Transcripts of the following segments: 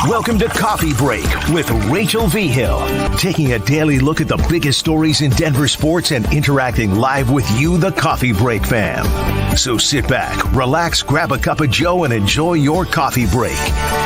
Welcome to Coffee Break with Rachel V. Hill, taking a daily look at the biggest stories in Denver sports and interacting live with you, the Coffee Break fam. So sit back, relax, grab a cup of joe, and enjoy your coffee break.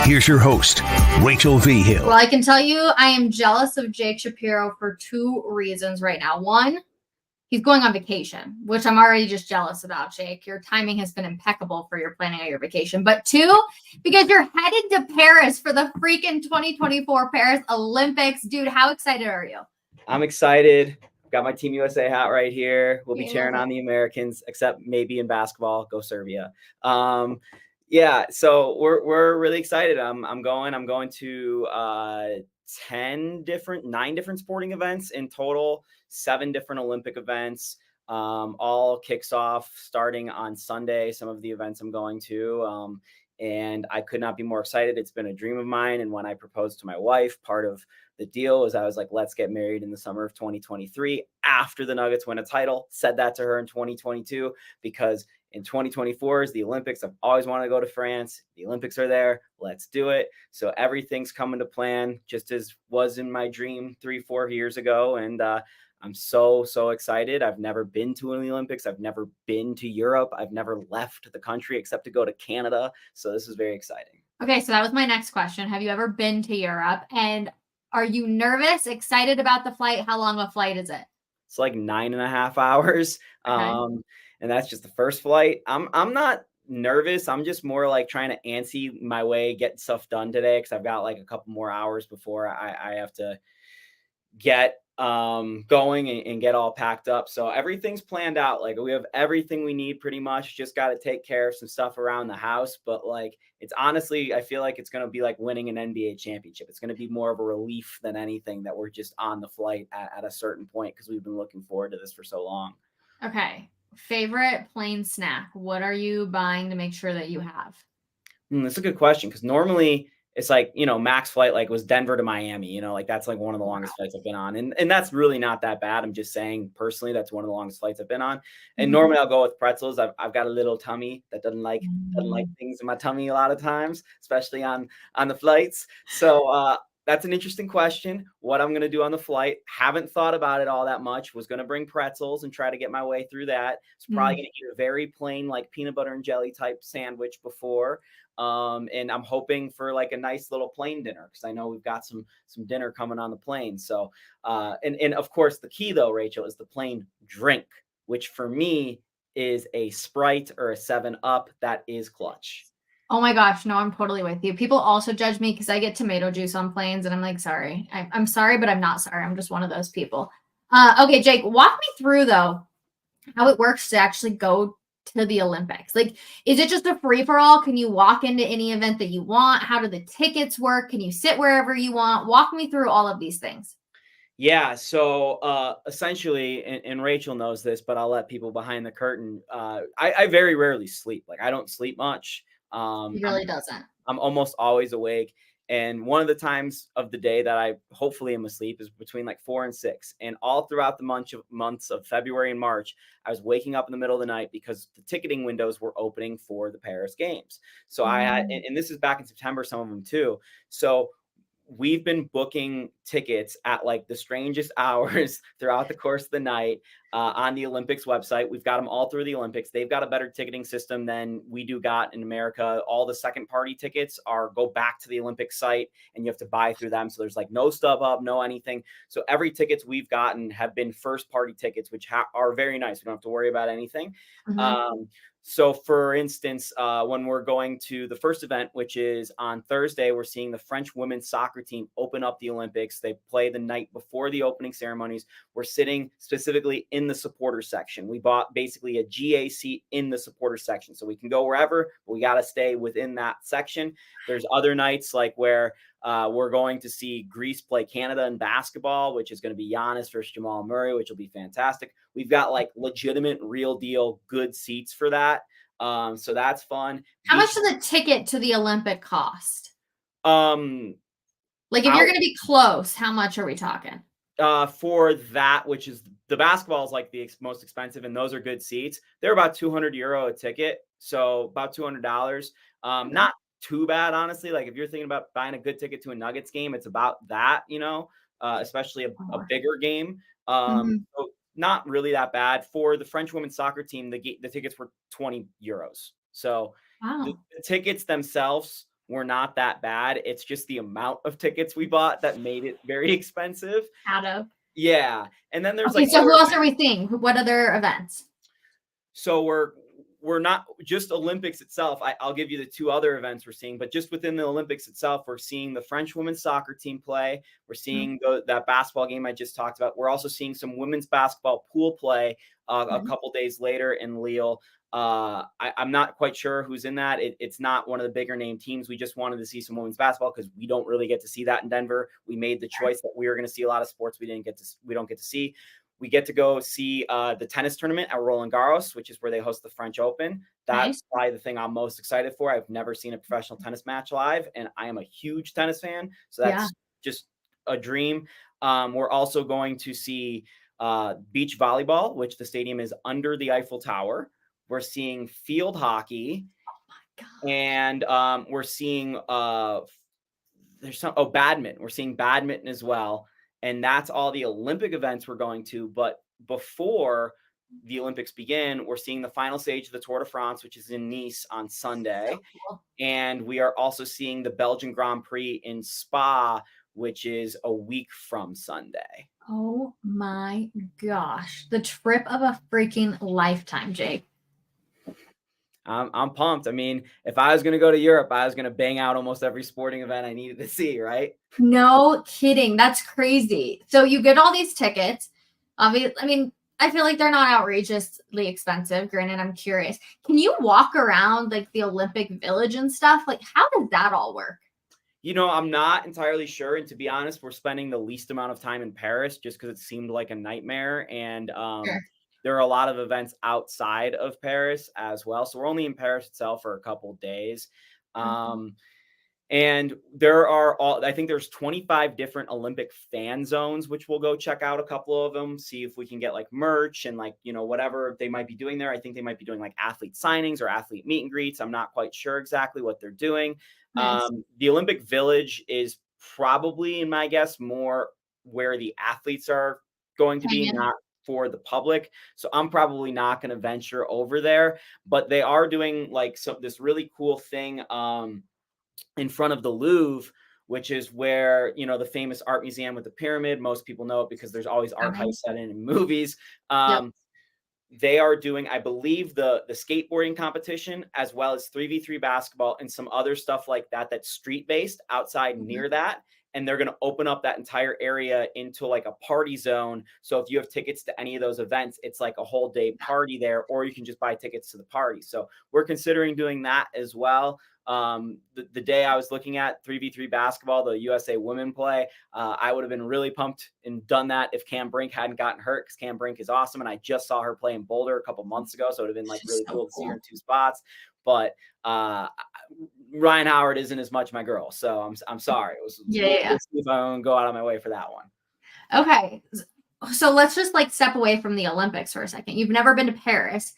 Here's your host, Rachel V. Hill. Well, I can tell you I am jealous of Jake Shapiro for two reasons right now. One, he's going on vacation, which I'm already just jealous about, Jake. Your timing has been impeccable for your planning of your vacation. But two, because you're headed to Paris for the freaking 2024 Paris Olympics. Dude, how excited are you? I'm excited. Got my Team USA hat right here. We'll be cheering on the Americans, except maybe in basketball. Go Serbia. Yeah, so we're really excited. I'm going to 9 different sporting events in total, 7 different Olympic events. All kicks off starting on Sunday. Some of the events I'm going to, and I could not be more excited. It's been a dream of mine. And when I proposed to my wife, part of the deal was I was like, let's get married in the summer of 2023 after the Nuggets win a title. Said that to her in 2022 because in 2024 is the Olympics. I've always wanted to go to France. The Olympics are there. Let's do it. So everything's coming to plan, just as was in my dream 3-4 years ago. And I'm so excited. I've never been to the Olympics. I've never been to Europe. I've never left the country except to go to Canada. So this is very exciting. Okay, so that was my next question. Have you ever been to Europe? And are you nervous, excited about the flight? How long of a flight is it? It's like 9.5 hours. Okay. And that's just the first flight. I'm not nervous. I'm just more like trying to antsy my way, get stuff done today because I've got like a couple more hours before I have to get going and get all packed up. So everything's planned out. Like we have everything we need pretty much. Just got to take care of some stuff around the house. But like it's honestly, I feel like it's going to be like winning an NBA championship. It's going to be more of a relief than anything that we're just on the flight at a certain point because we've been looking forward to this for so long. Okay. Favorite plane snack? What are you buying to make sure that you have? That's a good question because normally it's like, max flight like was Denver to Miami, like that's like one of the longest flights I've been on. And that's really not that bad. I'm just saying personally, that's one of the longest flights I've been on. And normally I'll go with pretzels. I've got a little tummy that doesn't like things in my tummy a lot of times, especially on the flights. So that's an interesting question. What I'm going to do on the flight. Haven't thought about it all that much. Was going to bring pretzels and try to get my way through that. It's probably going to eat a very plain like peanut butter and jelly type sandwich before. And I'm hoping for like a nice little plane dinner because I know we've got some dinner coming on the plane. So and of course the key though, Rachel, is the plane drink, which for me is a Sprite or a 7-Up. That is clutch. Oh my gosh, no, I'm totally with you. People also judge me because I get tomato juice on planes and I'm like, sorry. I'm sorry, but I'm not sorry. I'm just one of those people. Okay, Jake, walk me through though how it works to actually go to the Olympics. Like, is it just a free-for-all? Can you walk into any event that you want? How do the tickets work? Can you sit wherever you want? Walk me through all of these things. Yeah. So essentially, and Rachel knows this, but I'll let people behind the curtain. I very rarely sleep. Like I don't sleep much. He really doesn't. I'm almost always awake. And one of the times of the day that I hopefully am asleep is between like 4 and 6. And all throughout the months of February and March, I was waking up in the middle of the night because the ticketing windows were opening for the Paris Games. So I had, and this is back in September, some of them too. So we've been booking tickets at like the strangest hours throughout the course of the night on the Olympics website. We've got them all through the Olympics. They've got a better ticketing system than we got in America. All the second party tickets go back to the Olympics site and you have to buy through them. So there's like no StubHub, no anything. So every tickets we've gotten have been first party tickets, which are very nice. We don't have to worry about anything. So for instance, when we're going to the first event, which is on Thursday, we're seeing the French women's soccer team open up the Olympics. They play the night before the opening ceremonies. We're sitting specifically in the supporter section. We bought basically a GA seat in the supporter section. So we can go wherever, but we got to stay within that section. There's other nights like where we're going to see Greece play Canada in basketball, which is going to be Giannis versus Jamal Murray, which will be fantastic. We've got like legitimate, real deal, good seats for that. So that's fun. How much does a ticket to the Olympic cost? Like if you're going to be close, how much are we talking? For that, which is the basketball is like the most expensive, and those are good seats. They're about €200 a ticket, so about $200. Not too bad, honestly. Like if you're thinking about buying a good ticket to a Nuggets game, it's about that, especially a bigger game. So not really that bad. For the French women's soccer team, the tickets were 20 euros. So Wow. the tickets themselves were not that bad. It's just the amount of tickets we bought that made it very expensive. Out of. Yeah. And then there's Okay, like so who else are we seeing? What other events? So we're not just Olympics itself. I'll give you the two other events we're seeing, but just within the Olympics itself, we're seeing the French women's soccer team play. We're seeing that basketball game I just talked about. We're also seeing some women's basketball pool play a couple days later in Lille. I'm not quite sure who's in that. It's not one of the bigger name teams. We just wanted to see some women's basketball because we don't really get to see that in Denver. We made the choice that we were going to see a lot of sports we don't get to see. We get to go see the tennis tournament at Roland Garros, which is where they host the French Open. That's probably the thing I'm most excited for. I've never seen a professional tennis match live, and I am a huge tennis fan. So that's just a dream. We're also going to see beach volleyball, which the stadium is under the Eiffel Tower. We're seeing field hockey. And we're seeing badminton. We're seeing badminton as well. And that's all the Olympic events we're going to. But before the Olympics begin, we're seeing the final stage of the Tour de France, which is in Nice on Sunday. So cool. And we are also seeing the Belgian Grand Prix in Spa, which is a week from Sunday. Oh my gosh. The trip of a freaking lifetime, Jake. I'm pumped. I mean, if I was going to go to Europe, I was going to bang out almost every sporting event I needed to see, right? No kidding. That's crazy. So you get all these tickets. Obviously, I mean, I feel like they're not outrageously expensive. Granted, I'm curious. Can you walk around like the Olympic Village and stuff? Like, how does that all work? I'm not entirely sure. And to be honest, we're spending the least amount of time in Paris just because it seemed like a nightmare. And there are a lot of events outside of Paris as well. So we're only in Paris itself for a couple of days. And I think there's 25 different Olympic fan zones, which we'll go check out a couple of them, see if we can get like merch and like, whatever they might be doing there. I think they might be doing like athlete signings or athlete meet and greets. I'm not quite sure exactly what they're doing. Nice. The Olympic Village is probably, in my guess, more where the athletes are going to be, not for the public. So I'm probably not going to venture over there, but they are doing like this really cool thing in front of the Louvre, which is where, the famous art museum with the pyramid. Most people know it because there's always art heists set in movies. They are doing, I believe, the skateboarding competition, as well as 3v3 basketball and some other stuff like that that's street-based outside near that. And they're going to open up that entire area into like a party zone. So if you have tickets to any of those events, it's like a whole day party there, or you can just buy tickets to the party. So we're considering doing that as well. The day I was looking at 3v3 basketball, the USA women play, I would have been really pumped and done that if Cam Brink hadn't gotten hurt, because Cam Brink is awesome. And I just saw her play in Boulder a couple months ago. So it would have been like really cool to see her in two spots. But Ryan Howard isn't as much my girl. So I'm sorry. We'll see if I want to go out of my way for that one. Okay. So let's just like step away from the Olympics for a second. You've never been to Paris.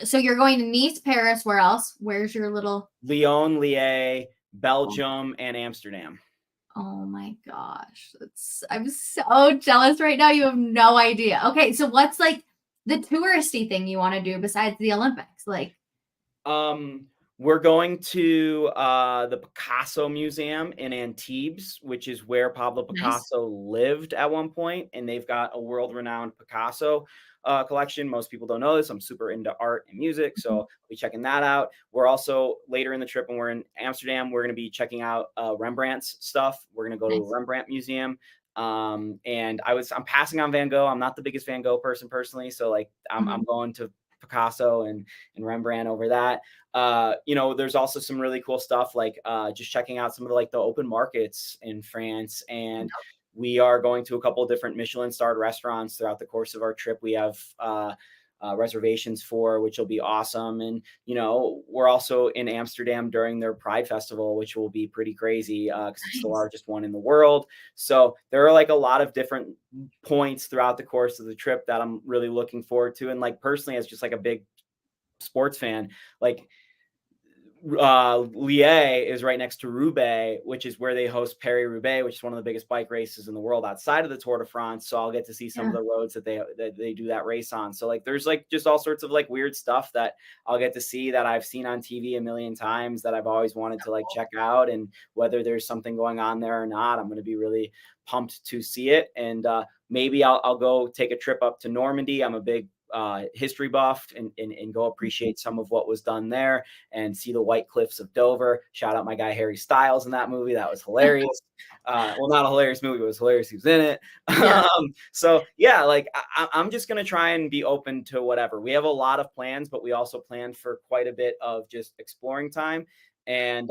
So you're going to Nice, Paris. Where else? Where's your little? Lyon, Lille, Belgium, and Amsterdam. Oh my gosh. I'm so jealous right now. You have no idea. Okay. So what's like the touristy thing you want to do besides the Olympics? Like, we're going to the Picasso Museum in Antibes, which is where Pablo Picasso lived at one point, and they've got a world-renowned Picasso collection. Most people don't know this. I'm super into art and music, so I'll be checking that out. We're also later in the trip when we're in Amsterdam, we're going to be checking out Rembrandt's stuff. We're going to go to a Rembrandt museum. And I'm passing on Van Gogh. I'm not the biggest Van Gogh person personally, so like I'm going to Picasso and Rembrandt over that. There's also some really cool stuff like just checking out some of the open markets in France. And we are going to a couple of different Michelin starred restaurants throughout the course of our trip. We have reservations for, which will be awesome. And, we're also in Amsterdam during their Pride Festival, which will be pretty crazy because it's the largest one in the world. So there are like a lot of different points throughout the course of the trip that I'm really looking forward to. And like personally, as just like a big sports fan, like Liège is right next to Roubaix, which is where they host Paris-Roubaix, which is one of the biggest bike races in the world outside of the Tour de France. So I'll get to see some of the roads that they do that race on. So like there's like just all sorts of like weird stuff that I'll get to see that I've seen on TV a million times that I've always wanted to like check out. And whether there's something going on there or not, I'm going to be really pumped to see it. And maybe I'll go take a trip up to Normandy. I'm a big history buff and go appreciate some of what was done there and see the White Cliffs of Dover. Shout out my guy Harry Styles in that movie. That was hilarious. Well, not a hilarious movie, but it was hilarious. He was in it. Yeah. So yeah, like I'm just going to try and be open to whatever. We have a lot of plans, but we also planned for quite a bit of just exploring time. And,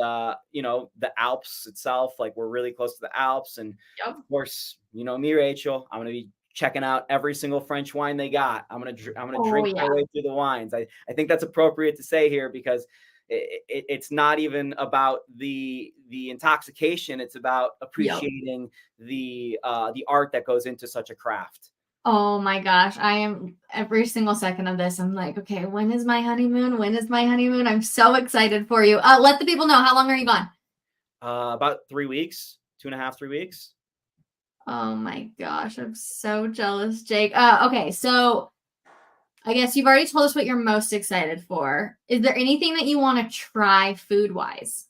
you know, the Alps itself, like we're really close to the Alps. And of course, you know me, Rachel, I'm going to be checking out every single French wine they got. I'm gonna drink my way through the wines. I think that's appropriate to say here because it's not even about the intoxication. It's about appreciating the art that goes into such a craft. Oh my gosh. I am every single second of this. I'm like, okay, when is my honeymoon? When is my honeymoon? I'm so excited for you. Let the people know, how long are you gone? About 3 weeks, 2.5, 3 weeks. Oh my gosh, I'm so jealous, Jake. Okay, so I guess you've already told us what you're most excited for. Is there anything that you want to try food-wise?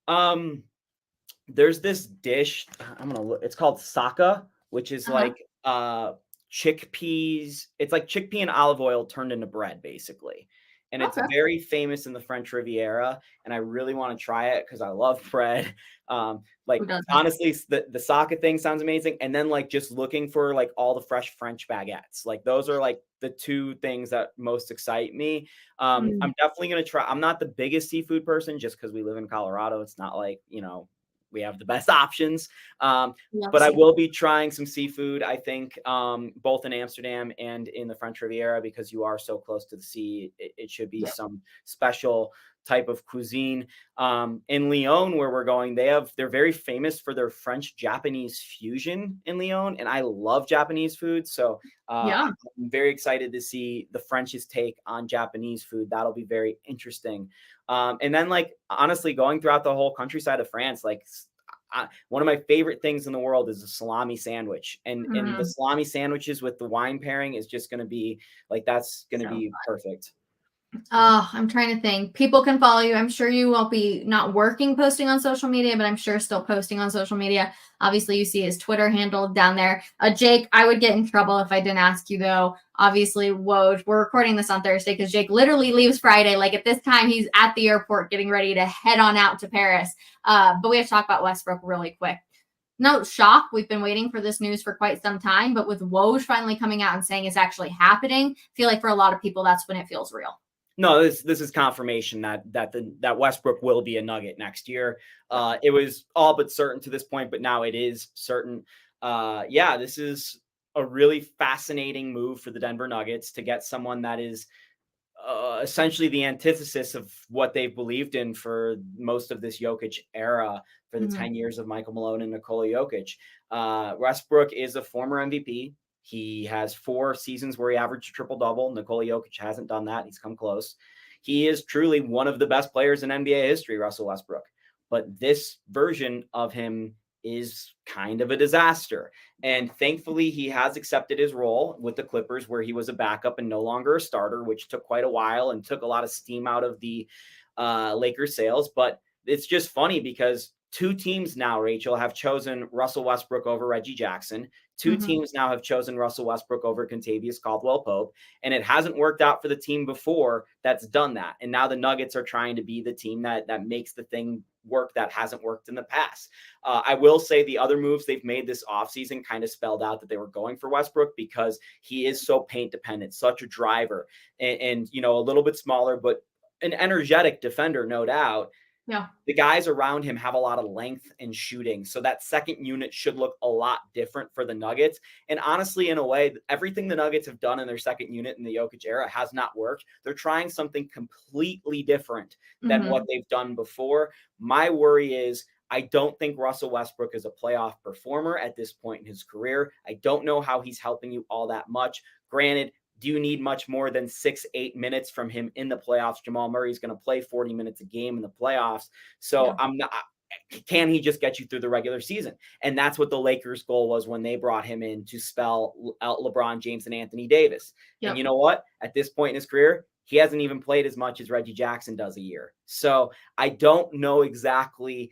There's this dish. I'm gonna look. It's called saka, which is like chickpeas. It's like chickpea and olive oil turned into bread, basically. And it's very famous in the French Riviera. And I really want to try it because I love bread. Like honestly, the saka thing sounds amazing. And then like just looking for like all the fresh French baguettes. Like those are like the two things that most excite me. I'm definitely gonna try. I'm not the biggest seafood person just because we live in Colorado. It's not like, you know, we have the best options. But I will be trying some seafood, I think, both in Amsterdam and in the French Riviera, because you are so close to the sea. It should be some special type of cuisine. In Lyon, where we're going, they're very famous for their French-Japanese fusion in Lyon. And I love Japanese food. So I'm very excited to see the French's take on Japanese food. That'll be very interesting. And then like, honestly, going throughout the whole countryside of France, like one of my favorite things in the world is a salami sandwich, and the salami sandwiches with the wine pairing is just going to be like, that's going to be perfect. Oh, I'm trying to think. People can follow you. I'm sure you won't be not working posting on social media, but I'm sure still posting on social media. Obviously, you see his Twitter handle down there. Jake, I would get in trouble if I didn't ask you, though. Obviously, Woj, we're recording this on Thursday because Jake literally leaves Friday. Like at this time, he's at the airport getting ready to head on out to Paris. But we have to talk about Westbrook really quick. No shock. We've been waiting for this news for quite some time, but with Woj finally coming out and saying it's actually happening, I feel like for a lot of people, that's when it feels real. No, this is confirmation that Westbrook will be a Nugget next year. It was all but certain to this point, but now it is certain. This is a really fascinating move for the Denver Nuggets to get someone that is essentially the antithesis of what they've believed in for most of this Jokic era, for the 10 years of Michael Malone and Nikola Jokic. Westbrook is a former MVP. He has 4 seasons where he averaged a triple-double. Nikola Jokic hasn't done that. He's come close. He is truly one of the best players in NBA history, Russell Westbrook. But this version of him is kind of a disaster. And thankfully, he has accepted his role with the Clippers, where he was a backup and no longer a starter, which took quite a while and took a lot of steam out of the Lakers sails. But it's just funny because 2 teams now, Rachel, have chosen Russell Westbrook over Reggie Jackson. 2 teams now have chosen Russell Westbrook over Kentavious Caldwell-Pope, and it hasn't worked out for the team before that's done that. And now the Nuggets are trying to be the team that makes the thing work that hasn't worked in the past. I will say the other moves they've made this offseason kind of spelled out that they were going for Westbrook because he is so paint dependent, such a driver, and you know, a little bit smaller, but an energetic defender, no doubt. Yeah. The guys around him have a lot of length and shooting. So that second unit should look a lot different for the Nuggets. And honestly, in a way, everything the Nuggets have done in their second unit in the Jokic era has not worked. They're trying something completely different than what they've done before. My worry is I don't think Russell Westbrook is a playoff performer at this point in his career. I don't know how he's helping you all that much. Granted, do you need much more than 6-8 minutes from him in the playoffs? Jamal Murray is going to play 40 minutes a game in the playoffs. So can he just get you through the regular season? And that's what the Lakers' goal was when they brought him in to spell out LeBron James and Anthony Davis. Yep. And you know what? At this point in his career, he hasn't even played as much as Reggie Jackson does a year. So I don't know exactly,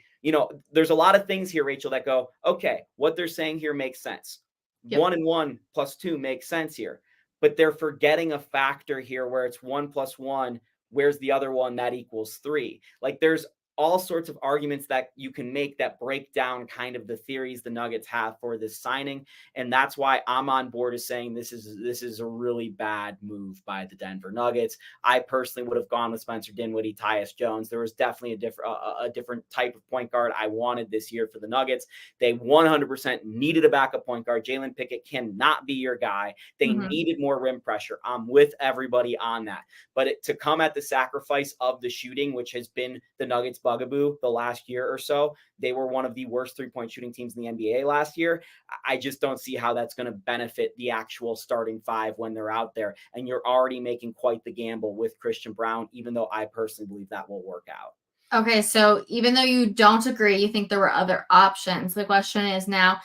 there's a lot of things here, Rachel, that go, okay, what they're saying here makes sense. Yep. 1 and 1 + 2 makes sense here. But they're forgetting a factor here where it's 1 + 1. Where's the other one that equals 3? Like there's all sorts of arguments that you can make that break down kind of the theories the Nuggets have for this signing. And that's why I'm on board as saying this is a really bad move by the Denver Nuggets. I personally would have gone with Spencer Dinwiddie, Tyus Jones. There was definitely a different type of point guard I wanted this year for the Nuggets. They 100% needed a backup point guard. Jalen Pickett cannot be your guy. They needed more rim pressure. I'm with everybody on that. But to come at the sacrifice of the shooting, which has been the Nuggets' bugaboo the last year or so. They were one of the worst 3-point shooting teams in the NBA last year. I just don't see how that's going to benefit the actual starting 5 when they're out there. And you're already making quite the gamble with Christian Braun, even though I personally believe that will work out. Okay, so even though you don't agree, you think there were other options. The question is now,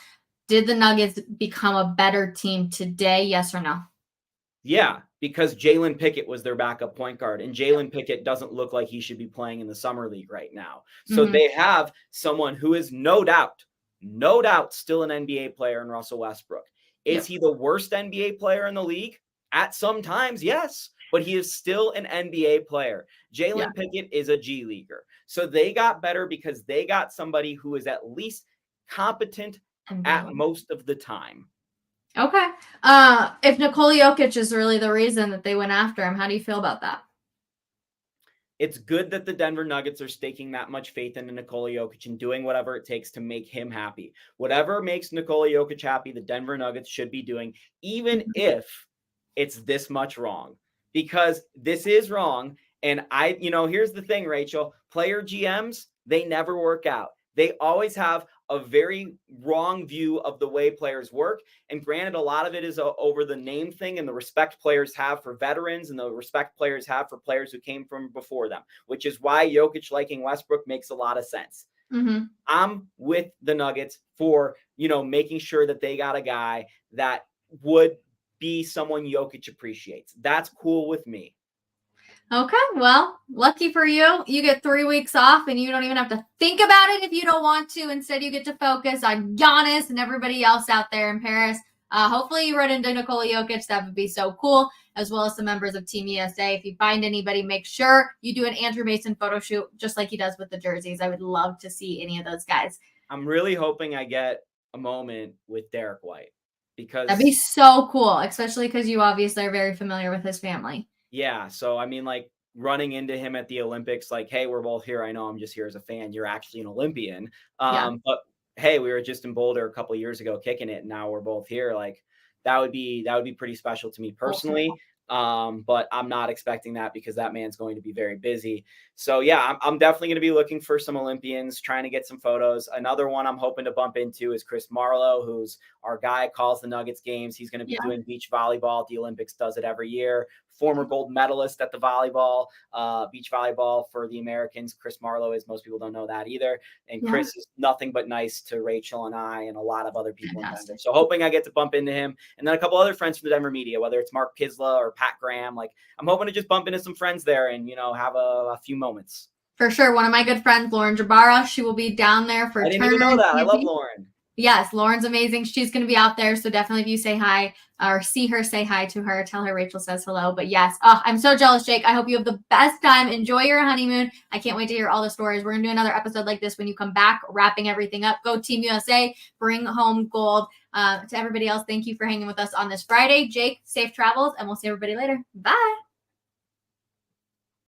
did the Nuggets become a better team today? Yes or no? Yeah, because Jalen Pickett was their backup point guard, and Jalen Pickett doesn't look like he should be playing in the summer league right now. So they have someone who is no doubt still an NBA player in Russell Westbrook. Is he the worst NBA player in the league? At some times, yes, but he is still an NBA player. Jalen Pickett is a G leaguer. So they got better because they got somebody who is at least competent at most of the time. Okay. If Nikola Jokic is really the reason that they went after him, how do you feel about that? It's good that the Denver Nuggets are staking that much faith into Nikola Jokic and doing whatever it takes to make him happy. Whatever makes Nikola Jokic happy, the Denver Nuggets should be doing, even if it's this much wrong, because this is wrong. And here's the thing, Rachel, player GMs, they never work out. They always have a very wrong view of the way players work. And granted, a lot of it is over the name thing and the respect players have for veterans and the respect players have for players who came from before them, which is why Jokic liking Westbrook makes a lot of sense. I'm with the Nuggets for, making sure that they got a guy that would be someone Jokic appreciates. That's cool with me. Okay, well, lucky for you. You get 3 weeks off and you don't even have to think about it if you don't want to. Instead, you get to focus on Giannis and everybody else out there in Paris. Hopefully you run into Nikola Jokic. That would be so cool, as well as some members of Team USA. If you find anybody, make sure you do an Andrew Mason photo shoot just like he does with the jerseys. I would love to see any of those guys. I'm really hoping I get a moment with Derek White, because that'd be so cool, especially because you obviously are very familiar with his family. Yeah. So, running into him at the Olympics, like, hey, we're both here. I know I'm just here as a fan. You're actually an Olympian. But hey, we were just in Boulder a couple of years ago kicking it, and now we're both here. Like, that would be pretty special to me personally. But I'm not expecting that because that man's going to be very busy. So yeah, I'm definitely going to be looking for some Olympians, trying to get some photos. Another one I'm hoping to bump into is Chris Marlowe, who's our guy, calls the Nuggets games. He's going to be doing beach volleyball at the Olympics, does it every year. Former gold medalist at the volleyball, beach volleyball for the Americans. Chris Marlowe is, most people don't know that either. And Chris is nothing but nice to Rachel and I and a lot of other people in Denver. So hoping I get to bump into him. And then a couple other friends from the Denver media, whether it's Mark Kisla or Pat Graham. Like, I'm hoping to just bump into some friends there and, have a few moments. For sure. One of my good friends, Lauren Jabara, she will be down there for I didn't even know that. I love Lauren. Yes, Lauren's amazing. She's going to be out there. So definitely if you say hi or see her, say hi to her. Tell her Rachel says hello. But yes, I'm so jealous, Jake. I hope you have the best time. Enjoy your honeymoon. I can't wait to hear all the stories. We're going to do another episode like this when you come back, wrapping everything up. Go Team USA. Bring home gold. To everybody else, thank you for hanging with us on this Friday. Jake, safe travels, and we'll see everybody later. Bye.